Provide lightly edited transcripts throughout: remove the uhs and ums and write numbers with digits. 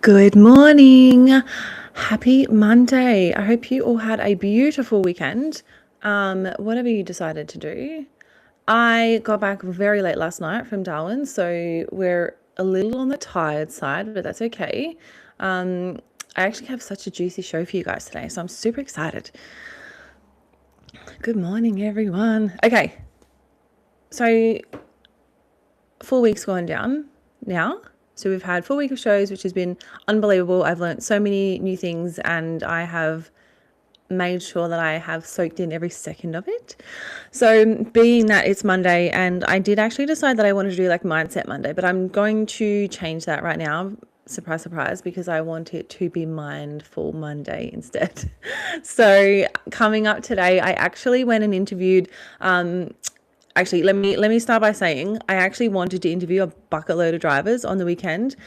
Good morning. Happy Monday. I hope you all had a beautiful weekend. Whatever you decided to do. I got back very late last night from Darwin, so we're a little on the tired side, but that's okay. I actually have such a juicy show for you guys today, so I'm super excited. Good morning, everyone. Okay, so 4 weeks going down now. So we've had 4 weeks of shows, which has been unbelievable. I've learned so many new things and I have made sure that I have soaked in every second of it. So being that it's Monday, and I did actually decide that I wanted to do like Mindset Monday, but I'm going to change that right now. Surprise, surprise, because I want it to be Mindful Monday instead. So coming up today, I actually went and interviewed actually, let me start by saying I actually wanted to interview a bucket load of drivers on the weekend.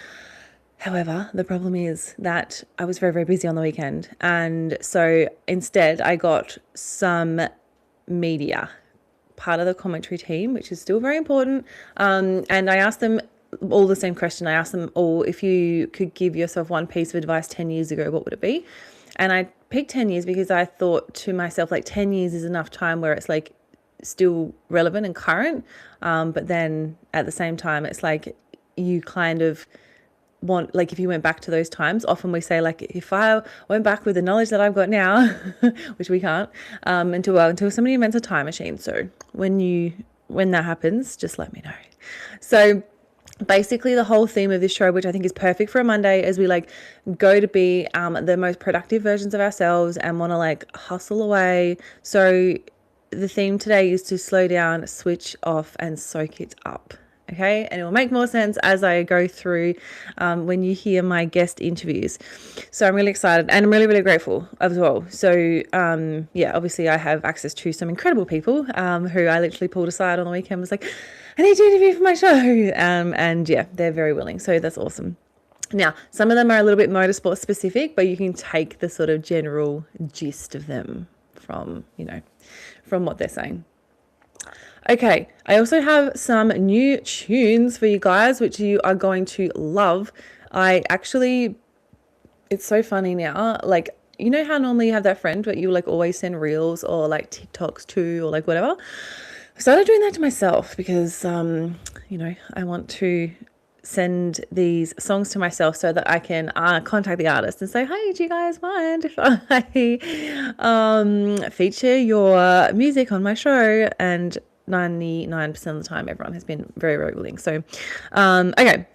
However, the problem is that I was very, very busy on the weekend. And so instead, I got some media, part of the commentary team, which is still very important. And I asked them all the same question. I asked them all, if you could give yourself one piece of advice 10 years ago, what would it be? And I picked 10 years because I thought to myself, like 10 years is enough time where it's like still relevant and current. But then at the same time, it's like you kind of want, like if you went back to those times, often we say like, if I went back with the knowledge that I've got now, which we can't, until somebody invents a time machine. So when that happens, just let me know. So basically the whole theme of this show, which I think is perfect for a Monday, is we like go to be the most productive versions of ourselves and want to like hustle away. So the theme today is to slow down, switch off, and soak it up. Okay, and it will make more sense as I go through when you hear my guest interviews. So I'm really excited and I'm really, really grateful as well. So yeah, obviously I have access to some incredible people who I literally pulled aside on the weekend, was like, I need to interview for my show. And yeah, they're very willing. So that's awesome. Now, some of them are a little bit motorsport specific, but you can take the sort of general gist of them from what they're saying. Okay, I also have some new tunes for you guys, which you are going to love. It's so funny now. Like, you know how normally you have that friend that you like always send reels or like TikToks to or like whatever? I started doing that to myself because, I want to send these songs to myself so that I can contact the artist and say, hey, do you guys mind if I feature your music on my show? And 99% of the time, everyone has been very, very willing. So, okay.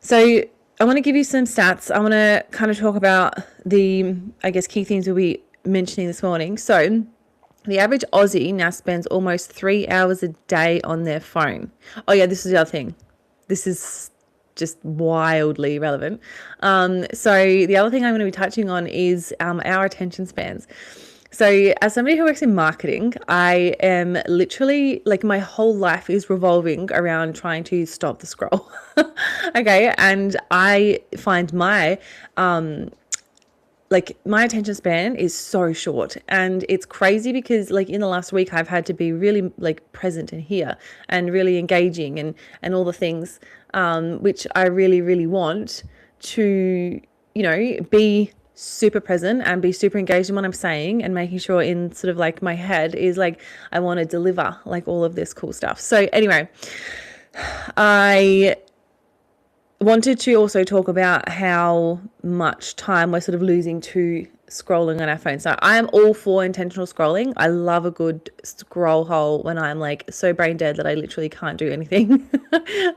So I want to give you some stats. I want to kind of talk about the, I guess, key things we'll be mentioning this morning. So the average Aussie now spends almost 3 hours a day on their phone. Oh yeah, this is the other thing. This is just wildly relevant. So the other thing I'm going to be touching on is our attention spans. So as somebody who works in marketing, I am literally like my whole life is revolving around trying to stop the scroll. Okay. And I find my attention span is so short, and it's crazy because like in the last week I've had to be really like present and here and really engaging and all the things which I really, really want to, be super present and be super engaged in what I'm saying, and making sure in sort of like my head is like, I want to deliver like all of this cool stuff. So anyway, I wanted to also talk about how much time we're sort of losing to scrolling on our phone. So I am all for intentional scrolling. I love a good scroll hole when I'm like so brain dead that I literally can't do anything.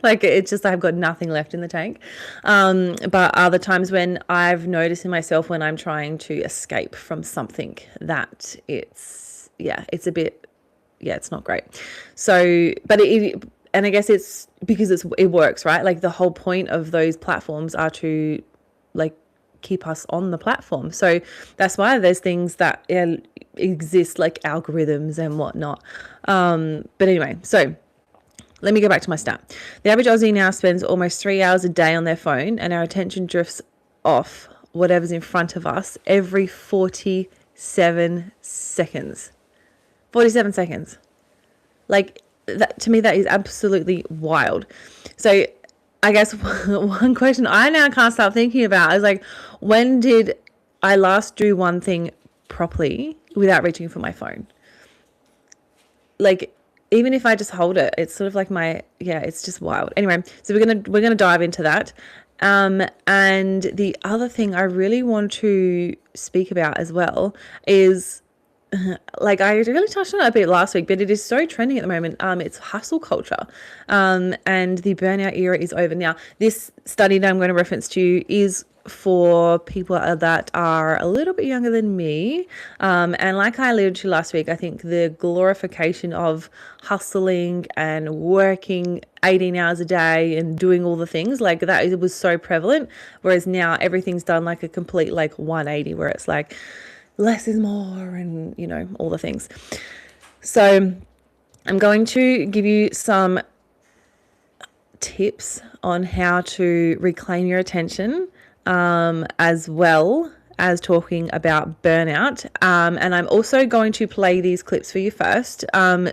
Like it's just, I've got nothing left in the tank. But other times when I've noticed in myself when I'm trying to escape from something that it's not great. So, but and I guess it's because it works, right? Like the whole point of those platforms are to like keep us on the platform. So that's why there's things that exist like algorithms and whatnot. But anyway, so let me go back to my stat. The average Aussie now spends almost 3 hours a day on their phone, and our attention drifts off whatever's in front of us every 47 seconds. 47 seconds. Like, that, to me, that is absolutely wild. So I guess one question I now can't stop thinking about is like, when did I last do one thing properly without reaching for my phone? Like, even if I just hold it, it's sort of like it's just wild. Anyway, so we're gonna dive into that. And the other thing I really want to speak about as well is, like, I really touched on it a bit last week, but it is so trending at the moment. It's hustle culture, and the burnout era is over now. This study that I'm going to reference to you is for people that are a little bit younger than me. And like I alluded to last week, I think the glorification of hustling and working 18 hours a day and doing all the things like that, it was so prevalent. Whereas now everything's done like a complete like 180, where it's like less is more and, all the things. So I'm going to give you some tips on how to reclaim your attention, as well as talking about burnout. And I'm also going to play these clips for you first.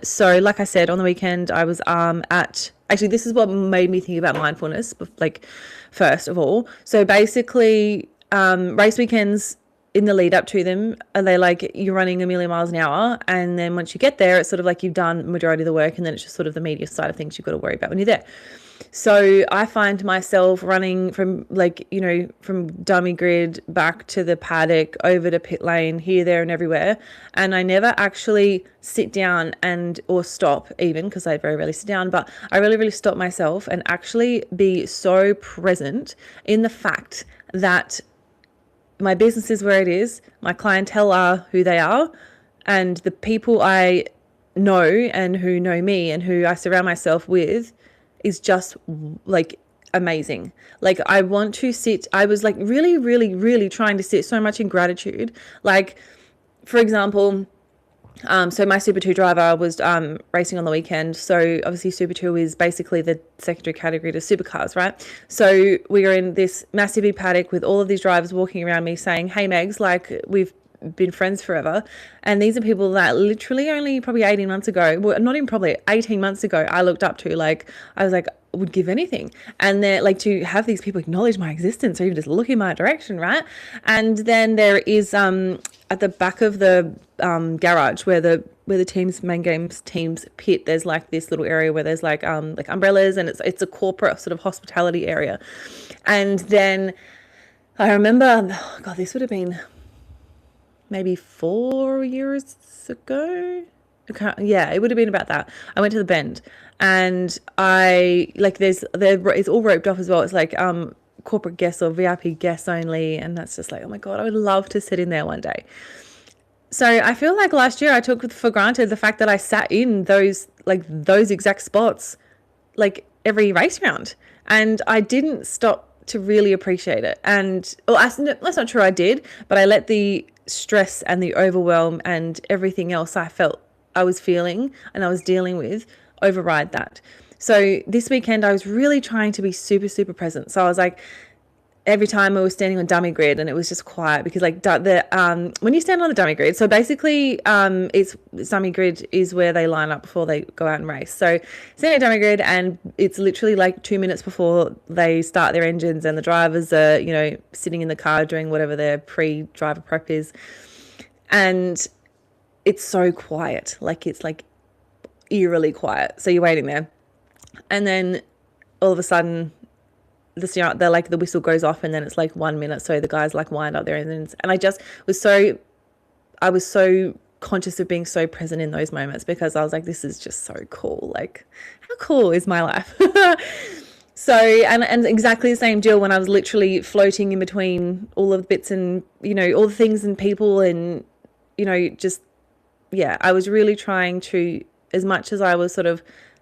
So like I said, on the weekend, I was actually, this is what made me think about mindfulness, like, first of all. So basically, race weekends, in the lead up to them, are they like you're running a million miles an hour, and then once you get there, it's sort of like you've done majority of the work, and then it's just sort of the media side of things you've got to worry about when you're there. So I find myself running from from dummy grid back to the paddock, over to pit lane, here, there, and everywhere, and I never actually sit down or stop, even because I very rarely sit down, but I really, really stop myself and actually be so present in the fact that my business is where it is, my clientele are who they are, and the people I know and who know me and who I surround myself with is just like amazing. Like, I was like really, really, really trying to sit so much in gratitude. Like, for example, so my Super 2 driver was racing on the weekend. So obviously Super 2 is basically the secondary category to Supercars, right? So we were in this massive big paddock with all of these drivers walking around me saying, "Hey Megs, like, we've been friends forever." And these are people that literally only probably 18 months ago, well, not even probably 18 months ago, I looked up to. Like, I was like, would give anything. And they're like, to have these people acknowledge my existence or even just look in my direction, right? And then there is at the back of the garage where the main games teams pit, there's like this little area where there's like umbrellas, and it's a corporate sort of hospitality area. And then I remember, oh God, this would have been maybe 4 years ago. Yeah, it would have been about that. I went to the Bend, and it's all roped off as well. It's like corporate guests or VIP guests only, and that's just like, oh my God, I would love to sit in there one day. So I feel like last year I took for granted the fact that I sat in those exact spots like every race round, and I didn't stop to really appreciate it. And that's not true, I did, but I let the stress and the overwhelm and everything else I felt I was feeling and I was dealing with override that. So this weekend I was really trying to be super, super present. So I was like, every time I was standing on dummy grid, and it was just quiet because like when you stand on the dummy grid, so basically it's dummy grid is where they line up before they go out and race. So standing on dummy grid, and it's literally like 2 minutes before they start their engines, and the drivers are sitting in the car doing whatever their pre-driver prep is, and it's so quiet, like it's like eerily quiet. So you're waiting there, and then all of a sudden they're like, the whistle goes off, and then it's like 1 minute, so the guys like wind up their engines, and I was so conscious of being so present in those moments, because I was like, this is just so cool. Like, how cool is my life? So and exactly the same deal when I was literally floating in between all of the bits and all the things and people, and just I was really trying to, as much as I was sort of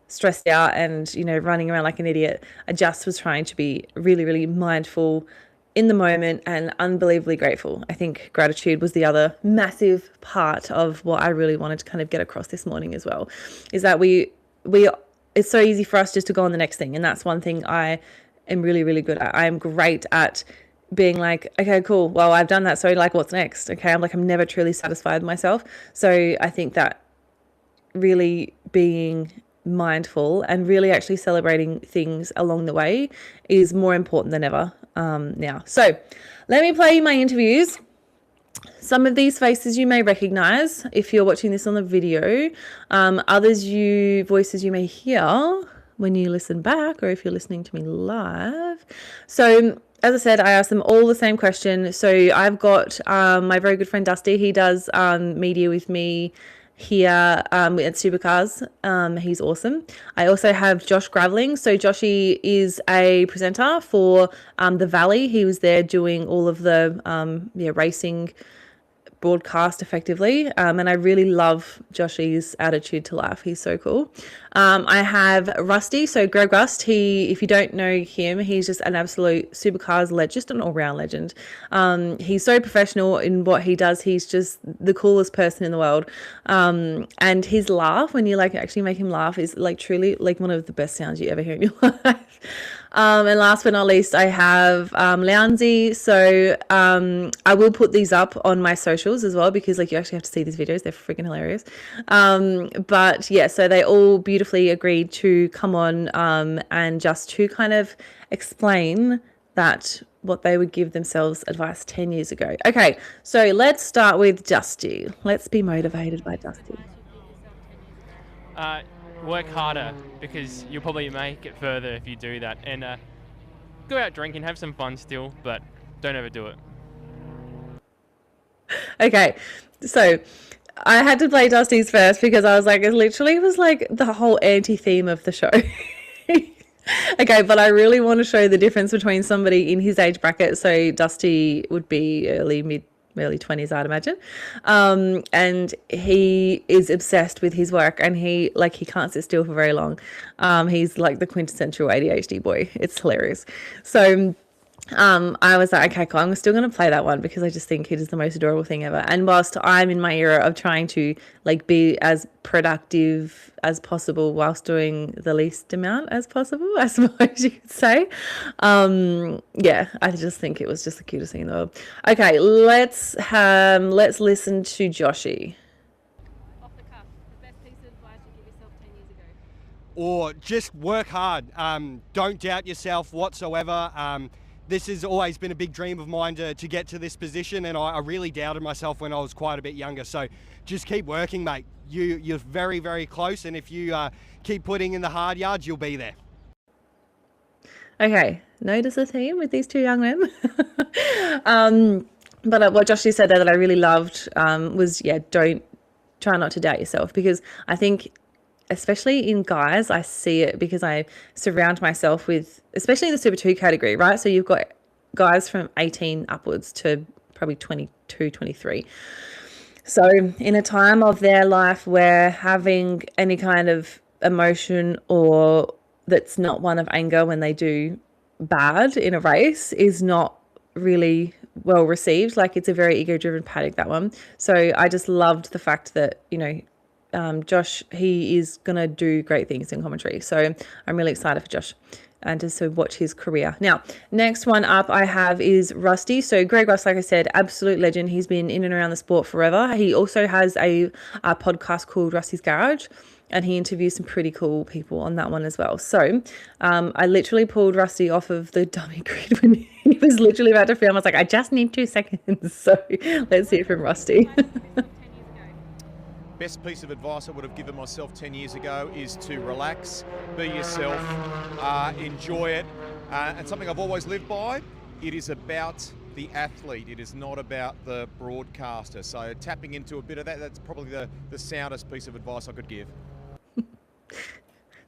stressed out and running around like an idiot, I just was trying to be really, really mindful in the moment and unbelievably grateful. I think gratitude was the other massive part of what I really wanted to kind of get across this morning as well, is that it's so easy for us just to go on the next thing, and that's one thing I am really, really good at. I am great at being like, okay, cool, well, I've done that, so like, what's next? Okay, I'm never truly satisfied with myself. So I think that really being mindful and really actually celebrating things along the way is more important than ever now. So let me play my interviews. Some of these faces you may recognize if you're watching this on the video. Voices you may hear when you listen back or if you're listening to me live. So as I said, I asked them all the same question. So I've got my very good friend Dusty. He does media with me here at Supercars. He's awesome. I also have Josh Graveling. So Joshy is a presenter for the Valley. He was there doing all of the racing broadcast effectively, and I really love Joshy's attitude to life. He's so cool. I have Rusty, so Greg Rust. If you don't know him, he's just an absolute Supercars legend, just an all-round legend. He's so professional in what he does. He's just the coolest person in the world, and his laugh, when you like actually make him laugh, is like truly like one of the best sounds you ever hear in your life. And last but not least, I have Loundy. So I will put these up on my socials as well, because like you actually have to see these videos. They're freaking hilarious. But yeah, so they all beautifully agreed to come on and just to kind of explain that what they would give themselves advice 10 years ago. Okay, so let's start with Dusty. Let's be motivated by Dusty. Work harder, because you'll probably make it further if you do that. And go out drinking, have some fun still, but don't overdo it. Okay, so I had to play Dusty's first because I was like, it literally was like the whole anti-theme of the show. Okay, but I really want to show the difference between somebody in his age bracket. So Dusty would be early 20s, I'd imagine. And he is obsessed with his work, and he can't sit still for very long. He's like the quintessential ADHD boy. It's hilarious. So I was like, okay, cool. I'm still going to play that one because I just think it is the most adorable thing ever. And whilst I'm in my era of trying to like be as productive as possible whilst doing the least amount as possible, I suppose you could say. Yeah, I just think it was just the cutest thing in the world. Okay, let's listen to Joshy. Off the cuff, the best piece of advice you give yourself 10 years ago. Or just work hard. Don't doubt yourself whatsoever. This has always been a big dream of mine to get to this position, and I really doubted myself when I was quite a bit younger. So just keep working, mate. You're very, very close, and if you keep putting in the hard yards, you'll be there. Okay, notice a theme with these two young men. But what Joshy said there that I really loved was, try not to doubt yourself, because I think especially in guys, I see it because I surround myself with, especially in the Super 2 category, right? So you've got guys from 18 upwards to probably 22, 23. So in a time of their life where having any kind of emotion or that's not one of anger when they do bad in a race is not really well received. Like, it's a very ego-driven paddock, that one. So I just loved the fact that, Josh, he is going to do great things in commentary. So I'm really excited for Josh and just to watch his career. Now, next one up I have is Rusty. So Greg Rust, like I said, absolute legend. He's been in and around the sport forever. He also has a podcast called Rusty's Garage, and he interviews some pretty cool people on that one as well. So I literally pulled Rusty off of the dummy grid when he was literally about to film. I was like, I just need 2 seconds. So let's hear from Rusty. Best piece of advice I would have given myself 10 years ago is to relax, be yourself, enjoy it. And something I've always lived by, it is about the athlete. It is not about the broadcaster. So tapping into a bit of that, that's probably the soundest piece of advice I could give.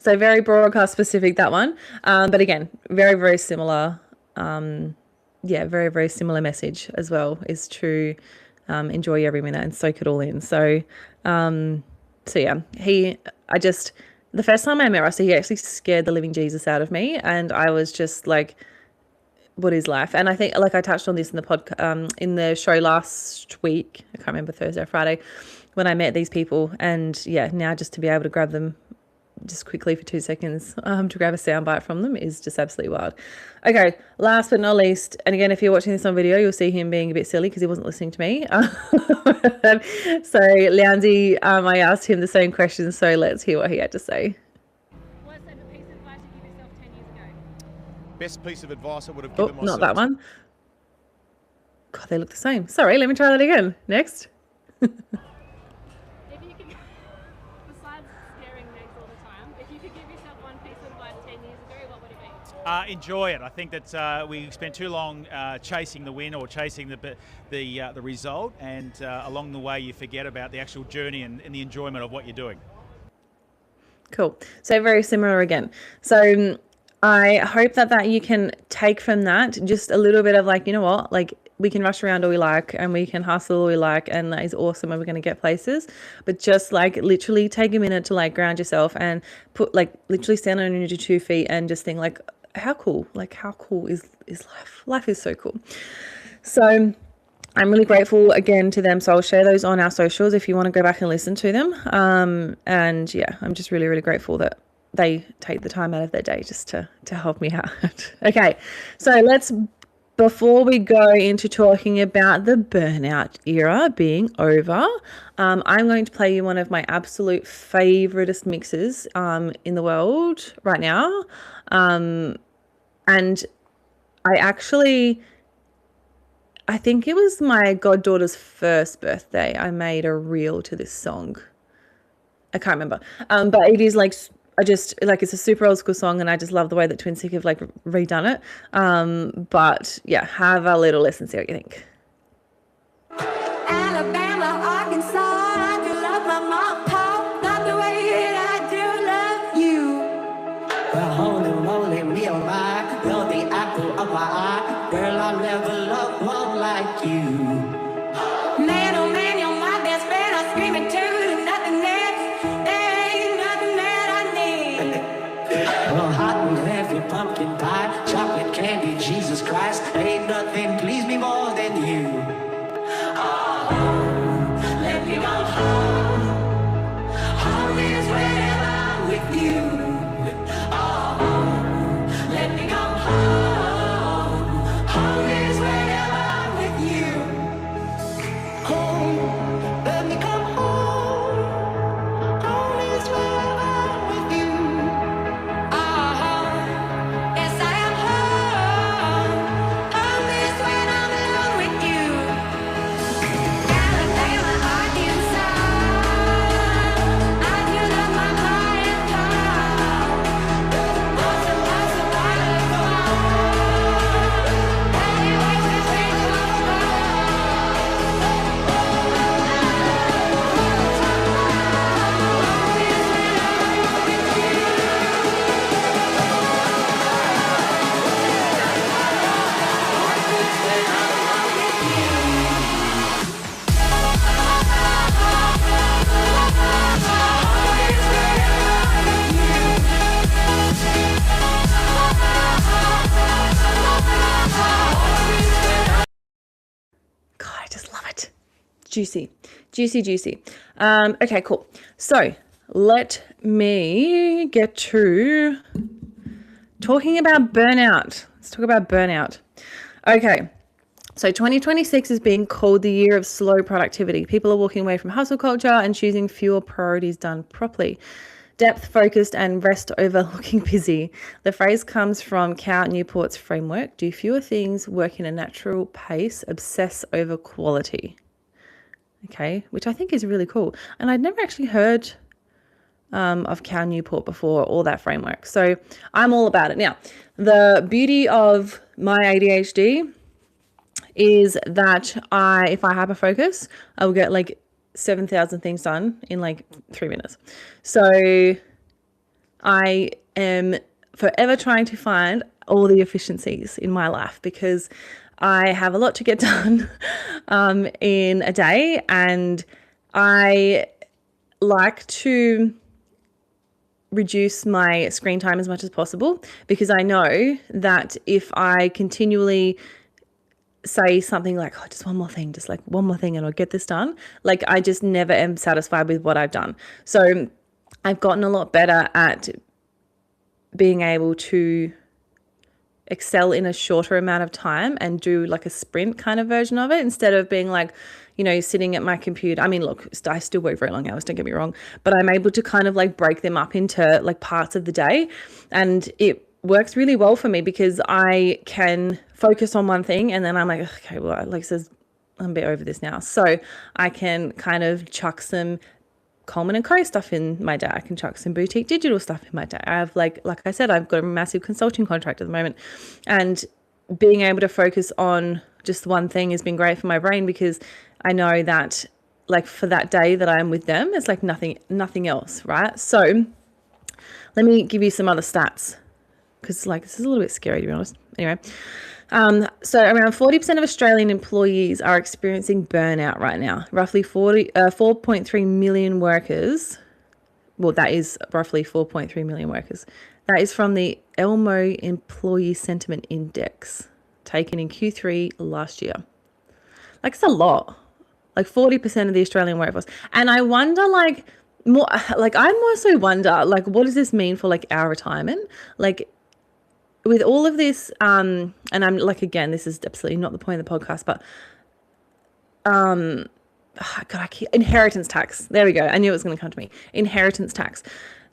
So very broadcast specific, that one. But again, very, very similar. Very, very similar message as well, is to enjoy every minute and soak it all in. So yeah, the first time I met Rusty, he actually scared the living Jesus out of me, and I was just like, what is life? And I think, like, I touched on this in the in the show last week, I can't remember, Thursday or Friday, when I met these people. And yeah, now just to be able to grab them just quickly for 2 seconds to grab a soundbite from them is just absolutely wild. Okay, last but not least, and again, if you're watching this on video, you'll see him being a bit silly because he wasn't listening to me. So Loundy, I asked him the same question, so let's hear what he had to say. Best piece of advice I would have Oh, given myself. not that one. God, they look the same. Sorry, let me try that again. Next. If you could, besides scaring Megs all the time, if you could give yourself one piece of advice 10 years ago, what would it be? Enjoy it. I think that we spent too long chasing the win or chasing the result, and along the way you forget about the actual journey and the enjoyment of what you're doing. Cool. So very similar again. So I hope that you can take from that just a little bit of like, you know what, like we can rush around all we like and we can hustle all we like, and that is awesome and we're going to get places, but just like literally take a minute to like ground yourself and put like literally stand on your 2 feet and just think like, how cool is life? Life is so cool. So I'm really grateful again to them. So I'll share those on our socials if you want to go back and listen to them. And yeah, I'm just really, really grateful that they take the time out of their day just to help me out. Okay, so before we go into talking about the burnout era being over, I'm going to play you one of my absolute favoriteest mixes in the world right now. And I think it was my goddaughter's first birthday. I made a reel to this song. I can't remember. But it is like, it's a super old school song, and I just love the way that Twin Sick have like redone it. But yeah, have a little listen, see what you think. Alabama, Arkansas, I do love my mom, Pop, not the way that I do love you. Well, holy moly, me oh my, you're the apple of my eye. Girl, I'll never love one like you. Man, oh man, you're my best friend. I'm screaming too, nothing else. There ain't nothing that I need. Well, hot and heavy pumpkin pie, chocolate candy, Jesus Christ. Ain't nothing please me more than you. Oh, let me go home. Home is wherever I'm with you. Oh, let me go home. Home is wherever I'm with you. Home, let me come home. Home is wherever I'm with you. Oh, yes I am home. Home is when I'm alone with you. Alabama, Arkansas, I do love my pie and pie. Lots and waterfall. Daddy wakes me straight to the God, I just love it. Juicy, juicy, juicy. Okay, cool. So let me get to talking about burnout. Let's talk about burnout. Okay. So 2026 is being called the year of slow productivity. People are walking away from hustle culture and choosing fewer priorities done properly. Depth focused and rest over looking busy. The phrase comes from Cal Newport's framework. Do fewer things, work in a natural pace, obsess over quality. Okay, which I think is really cool. And I'd never actually heard of Cal Newport before, or that framework. So I'm all about it. Now, the beauty of my ADHD is that if I hyper-focus, I will get like 7,000 things done in like 3 minutes. So I am forever trying to find all the efficiencies in my life, because I have a lot to get done in a day, and I like to reduce my screen time as much as possible, because I know that if I continually say something like, oh, just one more thing, and I'll get this done, like I just never am satisfied with what I've done. So I've gotten a lot better at being able to excel in a shorter amount of time and do like a sprint kind of version of it, instead of being like, sitting at my computer. I mean, look, I still work very long hours, don't get me wrong, but I'm able to kind of like break them up into like parts of the day, and it works really well for me because I can focus on one thing and then I'm like, okay, well, like says, I'm a bit over this now. So I can kind of chuck some Coleman and Co stuff in my day. I can chuck some boutique digital stuff in my day. I have like I said, I've got a massive consulting contract at the moment, and being able to focus on just one thing has been great for my brain because I know that like for that day that I'm with them, it's like nothing else, right? So let me give you some other stats because like this is a little bit scary to be honest. Anyway, so around 40% of Australian employees are experiencing burnout right now. Roughly 4.3 million workers. Well, that is roughly 4.3 million workers. That is from the Elmo Employee Sentiment Index taken in Q3 last year. Like it's a lot. Like 40% of the Australian workforce. And I wonder I also wonder like what does this mean for like our retirement? Like with all of this, and I'm like, again, this is absolutely not the point of the podcast, but inheritance tax. There we go. I knew it was going to come to me. Inheritance tax.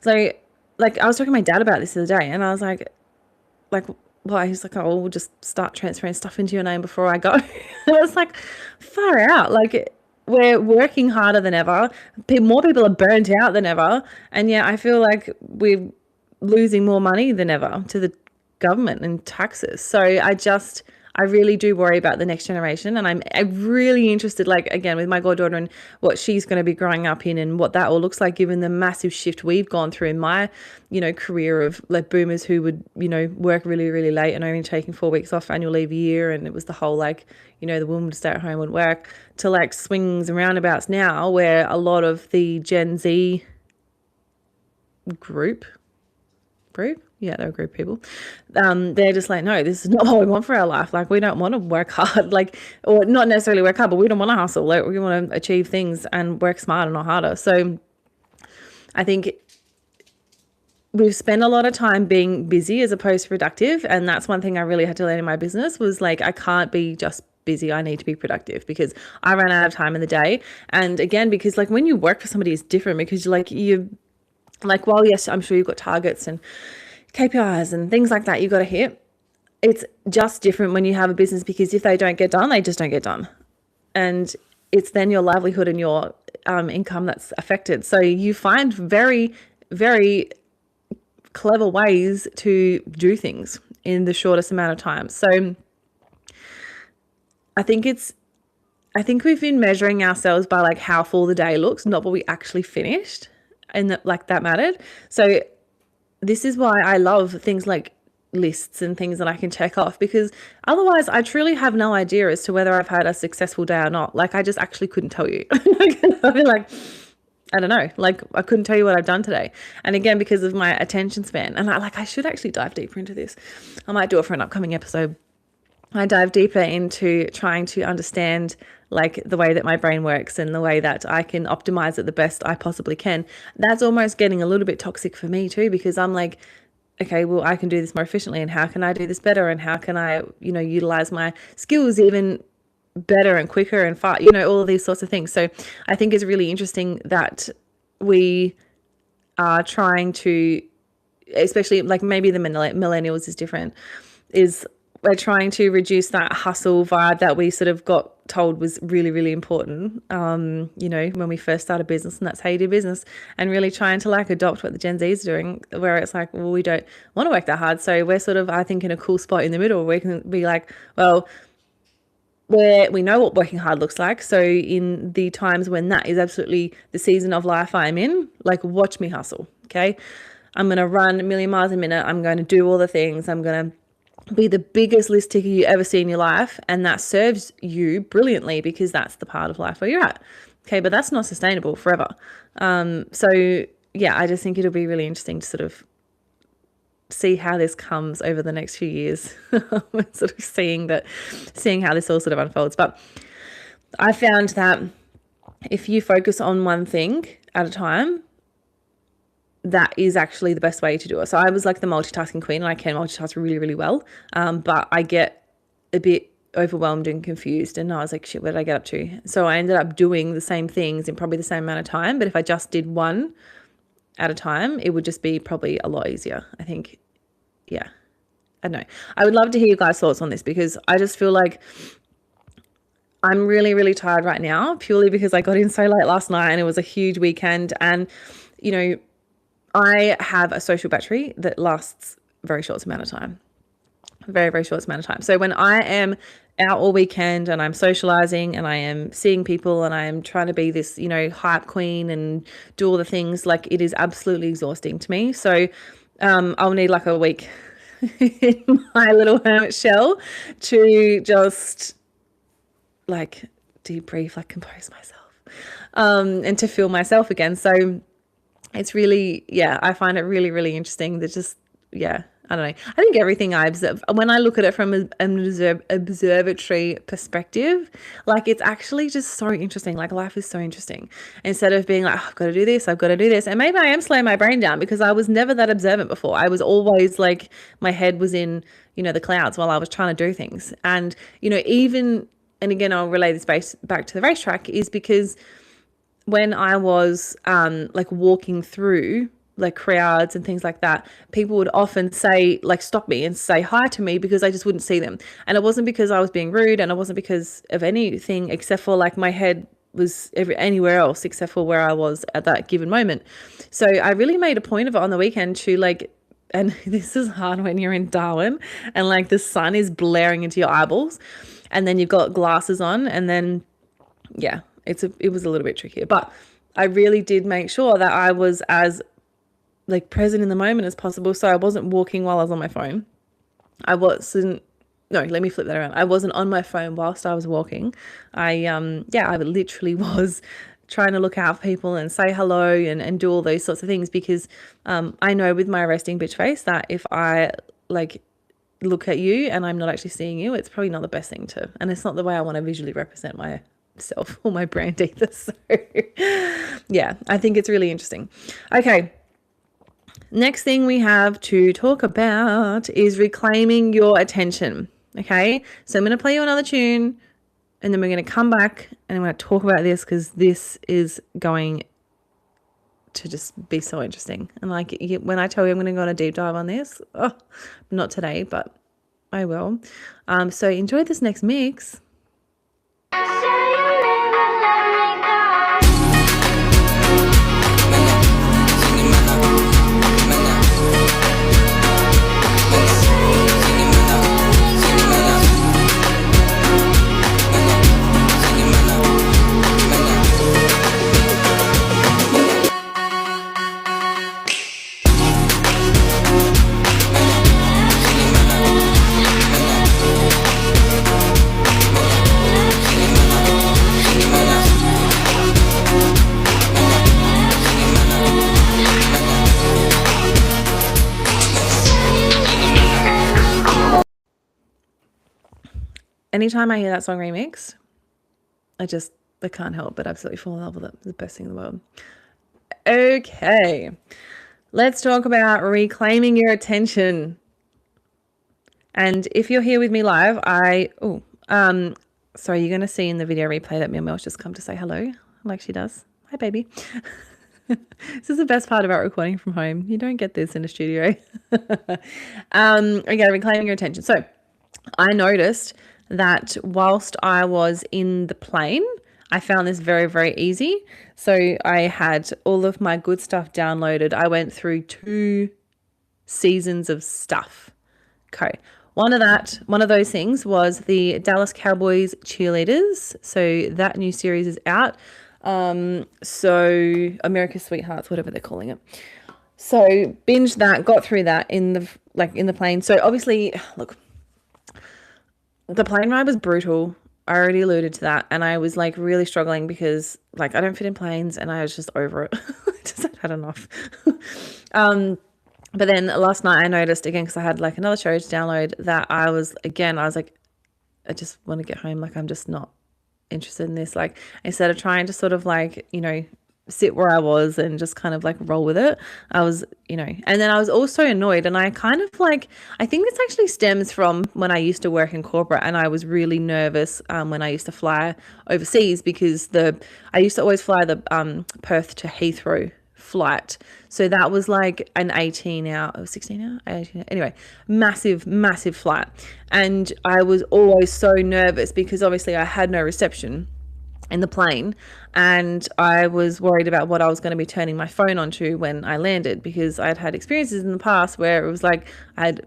So like I was talking to my dad about this the other day and I was like, why? He's like, oh, we'll just start transferring stuff into your name before I go. And I was like, far out. Like we're working harder than ever. More people are burnt out than ever. And yet I feel like we're losing more money than ever to the government and taxes. So I really do worry about the next generation, and I'm really interested, like again with my goddaughter and what she's going to be growing up in and what that all looks like given the massive shift we've gone through in my career of like boomers who would work really, really late and only taking 4 weeks off annual leave a year, and it was the whole like the woman would stay at home would work, to like swings and roundabouts now where a lot of the Gen Z group, yeah, they're a group of people. They're just like, no, this is not what we want for our life. Like, we don't want to work hard, or not necessarily work hard, but we don't want to hustle. Like, we want to achieve things and work smarter, not harder. So I think we've spent a lot of time being busy as opposed to productive. And that's one thing I really had to learn in my business was like, I can't be just busy. I need to be productive because I ran out of time in the day. And again, because like when you work for somebody, it's different because well, yes, I'm sure you've got targets and KPIs and things like that you got to hit. It's just different when you have a business because if they don't get done, they just don't get done. And it's then your livelihood and your income that's affected. So you find very, very clever ways to do things in the shortest amount of time. So I think we've been measuring ourselves by like how full the day looks, not what we actually finished. And that mattered. So this is why I love things like lists and things that I can check off, because otherwise I truly have no idea as to whether I've had a successful day or not. Like I just actually couldn't tell you. I'd be like, I don't know. Like I couldn't tell you what I've done today. And again, because of my attention span, and I should actually dive deeper into this. I might do it for an upcoming episode. I dive deeper into trying to understand like the way that my brain works and the way that I can optimize it the best I possibly can. That's almost getting a little bit toxic for me too, because I'm like, okay, well, I can do this more efficiently, and how can I do this better, and how can I, utilize my skills even better and quicker and far, all of these sorts of things. So I think it's really interesting that we are trying to, especially like maybe the millennials is different, is we're trying to reduce that hustle vibe that we sort of got told was really, really important, when we first started business, and that's how you do business, and really trying to like adopt what the Gen Z is doing, where it's like, well, we don't want to work that hard. So we're sort of, I think, in a cool spot in the middle where we can be like, well, we know what working hard looks like. So in the times when that is absolutely the season of life I'm in, like watch me hustle. Okay. I'm going to run a million miles a minute. I'm going to do all the things. I'm going to be the biggest list ticker you ever see in your life, and that serves you brilliantly because that's the part of life where you're at. Okay, but that's not sustainable forever. So yeah, I just think it'll be really interesting to sort of see how this comes over the next few years. Sort of seeing how this all sort of unfolds. But I found that if you focus on one thing at a time, that is actually the best way to do it. So I was like the multitasking queen, and I can multitask really, really well. But I get a bit overwhelmed and confused, and I was like, shit, what did I get up to? So I ended up doing the same things in probably the same amount of time. But if I just did one at a time, it would just be probably a lot easier, I think. Yeah. I don't know. I would love to hear you guys' thoughts on this, because I just feel like I'm really, really tired right now, purely because I got in so late last night and it was a huge weekend. And, you know, I have a social battery that lasts a very short amount of time. Very, very short amount of time. So when I am out all weekend and I'm socializing and I am seeing people and I am trying to be this, you know, hype queen and do all the things, like, it is absolutely exhausting to me. So I'll need like a week in my little hermit shell to just like debrief, like compose myself, and to feel myself again. So it's really, yeah, I find it really, really interesting that just, yeah, I don't know. I think everything I observe, when I look at it from an observatory perspective, like, it's actually just so interesting. Like, life is so interesting. Instead of being like, oh, I've got to do this, I've got to do this. And maybe I am slowing my brain down because I was never that observant before. I was always like, my head was in, you know, the clouds while I was trying to do things. And, you know, even, and again, I'll relay this back to the racetrack, is because when I was like walking through like crowds and things like that, people would often say, like, stop me and say hi to me because I just wouldn't see them. And it wasn't because I was being rude, and it wasn't because of anything except for like my head was anywhere else except for where I was at that given moment. So I really made a point of it on the weekend to like, and this is hard when you're in Darwin and like the sun is blaring into your eyeballs and then you've got glasses on, and then yeah, it was a little bit trickier. But I really did make sure that I was as like present in the moment as possible. So I wasn't walking while I was on my phone. I wasn't, no, let me flip that around. I wasn't on my phone whilst I was walking. I literally was trying to look out for people and say hello and do all those sorts of things, because I know with my resting bitch face that if I like look at you and I'm not actually seeing you, it's probably not the best thing to, and it's not the way I want to visually represent myself or my brand either. So yeah, I think it's really interesting. Okay. Next thing we have to talk about is reclaiming your attention. Okay, so I'm going to play you another tune and then we're going to come back and I'm going to talk about this, because this is going to just be so interesting. And like, when I tell you I'm going to go on a deep dive on this, not today, but I will. So enjoy this next mix. Anytime I hear that song remix, I can't help but absolutely fall in love with it. It's the best thing in the world. Okay, let's talk about reclaiming your attention. And if you're here with me live, sorry, you're going to see in the video replay that Mel's just come to say hello, like she does. Hi, baby. This is the best part about recording from home. You don't get this in a studio. Okay, reclaiming your attention. So I noticed that whilst I was in the plane, I found this very, very easy. So I had all of my good stuff downloaded. I went through 2 seasons of stuff. Okay. One of those things was the Dallas Cowboys cheerleaders. So that new series is out. So America's Sweethearts, whatever they're calling it. So binged that, got through that in the plane. So obviously, look, the plane ride was brutal. I already alluded to that. And I was like really struggling because like I don't fit in planes and I was just over it. I just had enough. But then last night I noticed again, because I had like another show to download, that I was like, I just want to get home. Like, I'm just not interested in this. Like, instead of trying to sort of like, you know, sit where I was and just kind of like roll with it, I was, you know, and then I was also annoyed, and I kind of like, I think this actually stems from when I used to work in corporate and I was really nervous when I used to fly overseas, because I used to always fly the Perth to Heathrow flight. So that was like an 18-hour, 16 hour, 18 hour, anyway, massive flight. And I was always so nervous because obviously I had no reception in the plane, and I was worried about what I was going to be turning my phone onto when I landed, because I'd had experiences in the past where it was like I had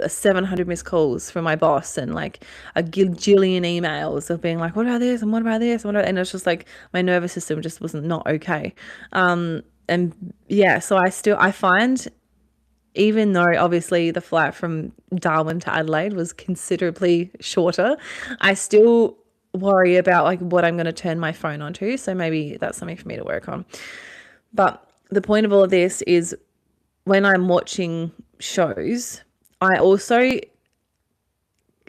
700 missed calls from my boss and like a gajillion emails of being like, what about this and what about this and and it's just like my nervous system just wasn't not okay. And yeah, so I find, even though obviously the flight from Darwin to Adelaide was considerably shorter, I still worry about like what I'm going to turn my phone onto. So maybe that's something for me to work on. But the point of all of this is, when I'm watching shows, I also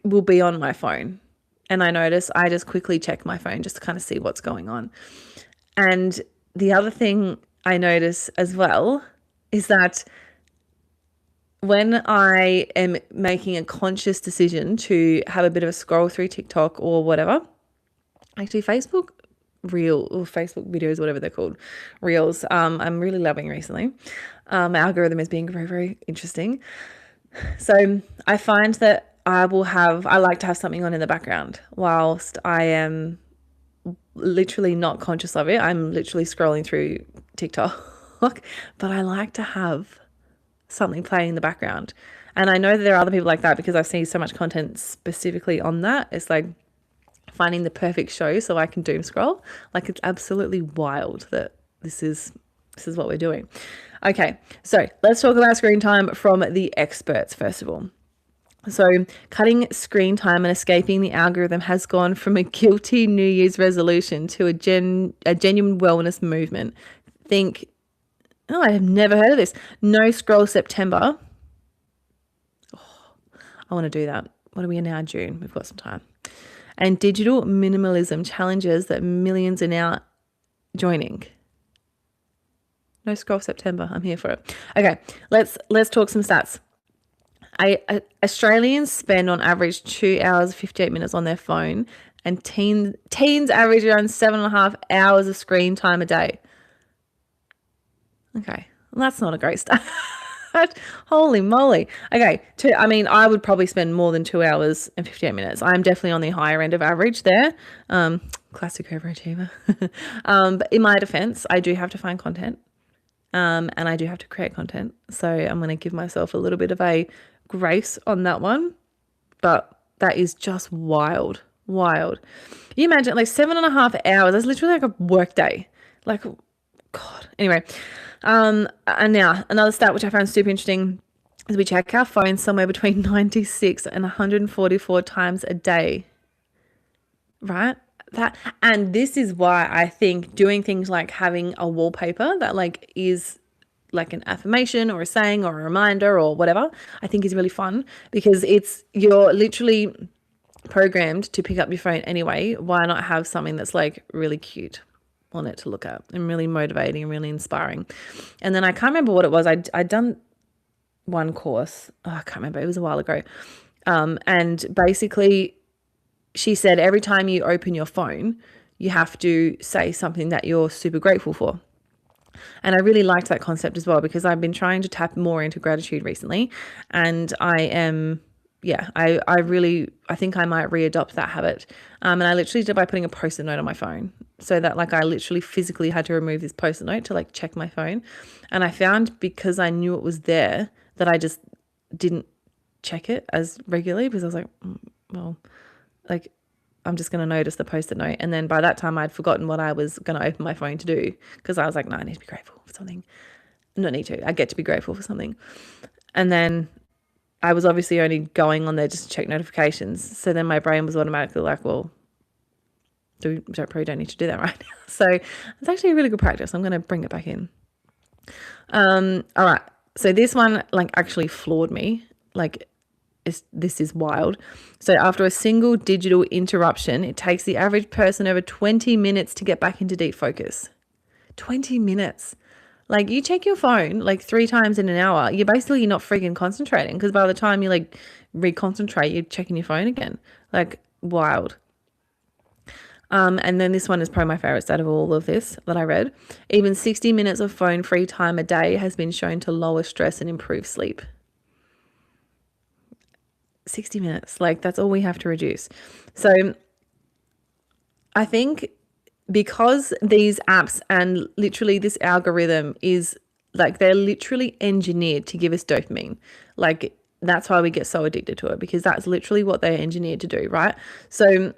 will be on my phone, and I notice I just quickly check my phone just to kind of see what's going on. And the other thing I notice as well is that when I am making a conscious decision to have a bit of a scroll through TikTok or whatever, actually Facebook reel or Facebook videos, whatever they're called, reels, I'm really loving recently. My algorithm is being very, very interesting. So I find that I like to have something on in the background whilst I am literally not conscious of it. I'm literally scrolling through TikTok, but I like to have something playing in the background. And I know that there are other people like that, because I've seen so much content specifically on that. It's like finding the perfect show so I can doom scroll. Like, it's absolutely wild that this is what we're doing. Okay, so let's talk about screen time from the experts first of all. So cutting screen time and escaping the algorithm has gone from a guilty New Year's resolution to a genuine wellness movement. I have never heard of this. No scroll September. I want to do that. What are we in now? June. We've got some time. And digital minimalism challenges that millions are now joining. No scroll September. I'm here for it. Okay, let's talk some stats. Australians spend on average 2 hours 58 minutes on their phone, and teens average around 7.5 hours of screen time a day. Okay, well, that's not a great start. Holy moly. Okay, I would probably spend more than 2 hours and 58 minutes. I'm definitely on the higher end of average there. Classic overachiever. But in my defense, I do have to find content, and I do have to create content. So I'm going to give myself a little bit of a grace on that one. But that is just wild. You imagine like 7.5 hours. That's literally like a work day. Like, God. Anyway, and now another stat which I found super interesting is we check our phones somewhere between 96 and 144 times a day. Right? And this is why I think doing things like having a wallpaper that like is like an affirmation or a saying or a reminder or whatever, I think is really fun, because you're literally programmed to pick up your phone anyway. Why not have something that's like really cute on it to look at and really motivating and really inspiring? And then I can't remember what it was. I'd done one course. I can't remember. It was a while ago. And basically she said every time you open your phone, you have to say something that you're super grateful for. And I really liked that concept as well, because I've been trying to tap more into gratitude recently. And I think I might readopt that habit. And I literally did by putting a Post-it note on my phone, so that like I literally physically had to remove this Post-it note to like check my phone. And I found, because I knew it was there, that I just didn't check it as regularly, because I was like, well, like I'm just going to notice the Post-it note. And then by that time I'd forgotten what I was going to open my phone to do, because I was like, no, I need to be grateful for something. I get to be grateful for something. And then I was obviously only going on there just to check notifications. So then my brain was automatically like, well, probably don't need to do that right now. So it's actually a really good practice. I'm going to bring it back in. All right. So this one like actually floored me. Like, this is wild. So after a single digital interruption, it takes the average person over 20 minutes to get back into deep focus. 20 minutes. Like, you check your phone like 3 times in an hour, you're not freaking concentrating, because by the time you like reconcentrate, you're checking your phone again. Like, wild. And then this one is probably my favorites out of all of this that I read. Even 60 minutes of phone free time a day has been shown to lower stress and improve sleep. 60 minutes, like that's all we have to reduce. So I think because these apps and literally this algorithm is like, they're literally engineered to give us dopamine. Like that's why we get so addicted to it, because that's literally what they're engineered to do, right? So